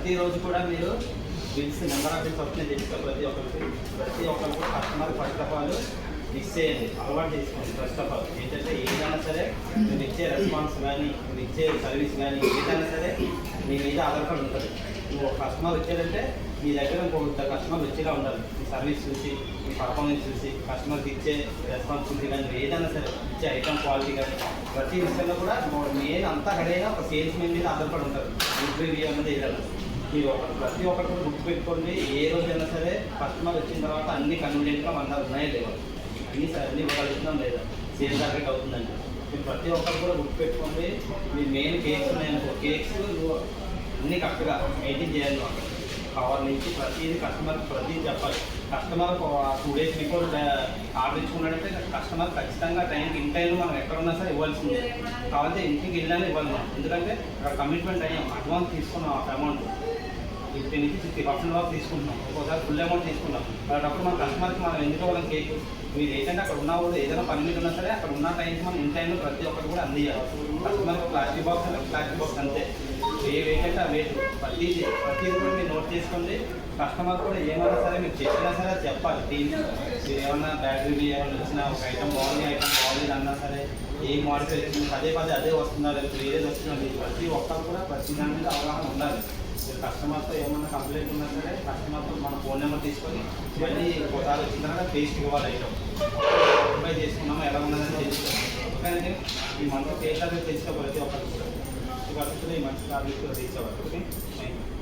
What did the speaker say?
ప్రతిరోజు కూడా మీరు బిల్స్ నెంబర్ ఆఫ్ బిల్స్ వస్తున్నాయి తెచ్చుకో. ప్రతి ఒక్కరికి కస్టమర్ ఫస్ట్ ఆఫ్ ఆల్ ఇచ్చేయండి, అలవాటు చేసుకోండి. ఫస్ట్ ఆఫ్ ఆల్ ఏంటంటే ఏదైనా సరే మీరు ఇచ్చే రెస్పాన్స్ కానీ మీరు ఇచ్చే సర్వీస్ కానీ ఏదైనా సరే మీ మీద ఆధారపడి ఉంటుంది. నువ్వు ఒక కస్టమర్ వచ్చారంటే మీ దగ్గర ఇంకొక కస్టమర్ వచ్చేలా ఉండాలి. మీ సర్వీస్ చూసి మీ పర్ఫార్మెన్స్ చూసి కస్టమర్కి ఇచ్చే రెస్పాన్సిబిలిటీ కానీ ఏదైనా సరే ఇచ్చే ఐటమ్ క్వాలిటీ కానీ ప్రతి విషయంలో కూడా మెయిన్ అంతా హెడైనా ఒక సేల్స్ మెన్ మీద ఆధారపడి ఉంటారు. గుడ్ రివ్యూ అన్నది ఏదైనా మీరు ప్రతి ఒక్కరు కూడా గుర్తుపెట్టుకోండి. ఏ రోజైనా సరే కస్టమర్ వచ్చిన తర్వాత అన్ని కన్వీనియంట్గా మన ఉన్నాయో లేవా, అన్ని ఇవ్వగలుగుతున్నాం లేదా, సేల్ టార్గెట్ అవుతుందండి. మీరు ప్రతి ఒక్కరు కూడా గుర్తుపెట్టుకోండి. మీ మెయిన్ కేక్స్ ఉన్నాయనుకో, కేక్స్ అన్నీ కరెక్ట్గా మెయింటైన్ చేయాలి. కవర్ నుంచి ప్రతిదీ కస్టమర్కి ప్రతిదీ చెప్పాలి. కస్టమర్ 2 days బిఫోర్ ఆర్డర్ ఇచ్చుకున్నాడంటే కస్టమర్ ఖచ్చితంగా టైంకి ఇన్ టైంలో మనం ఎక్కడ ఉన్నా సరే ఇవ్వాల్సిందే. కావాలంటే ఇంటికి వెళ్ళాలని ఇవ్వాలి మనం. ఎందుకంటే అక్కడ కమిట్మెంట్ అయ్యాం, అడ్వాన్స్ తీసుకున్నాం. ఆ అమౌంట్ 50 నుంచి 60% వరకు తీసుకుంటున్నాం, ఒక్కోసారి ఫుల్ అమౌంట్ తీసుకున్నాం. అలాంటప్పుడు మన కస్టమర్కి మనం ఎందుకు ఇవ్వాలి కేక్? మీరు ఏంటంటే అక్కడ ఉన్న వాళ్ళు ఏదైనా పని మీద ఉన్నా సరే అక్కడ ఉన్న టైంకి మనం ఇన్ టైంలో ప్రతి ఒక్కరు కూడా అందియాలి. కస్టమర్కి ప్లాస్టిక్ బాక్స్ అంటే ప్లాస్టిక్ బాక్స్ అంతే, ఏ వెయిట్ అంటే ఆ వెయిట్ ప్రతిదీ కూడా మీరు నోట్ చేసుకోండి. కస్టమర్ కూడా ఏమైనా సరే మీరు చెప్పినా సరే చెప్పాలి. మీరు ఏమన్నా బ్యాటరీ ఏమైనా వచ్చినా ఒక ఐటమ్ బాగుంది అన్నా సరే ఏ మోడిఫై వచ్చింది అదే వస్తుందా లేకపోతే వేరేది వస్తుందా, మీరు ప్రతి ఒక్కరు కూడా ప్రతి దాని మీద అవగాహన ఉండాలి. మీరు కస్టమర్తో ఏమన్నా కంప్లైంట్ ఉన్నా సరే కస్టమర్తో మన ఫోన్ నెంబర్ తీసుకొని మళ్ళీ ఒకసారి వచ్చిన తర్వాత టేస్ట్ ఇవ్వాలి. ఐటమ్ అప్లై చేసుకున్నామో ఎలా ఉన్నదని తెలుసుకోవాలి. ఓకే, ఈ మంత్ టేస్ట్ అనేది తెలుసుకో ప్రతి ఒక్కరికి కూడా. ఈ మంచి టార్గెట్ రీచ్ అవ్వాలి. Okay, thank you.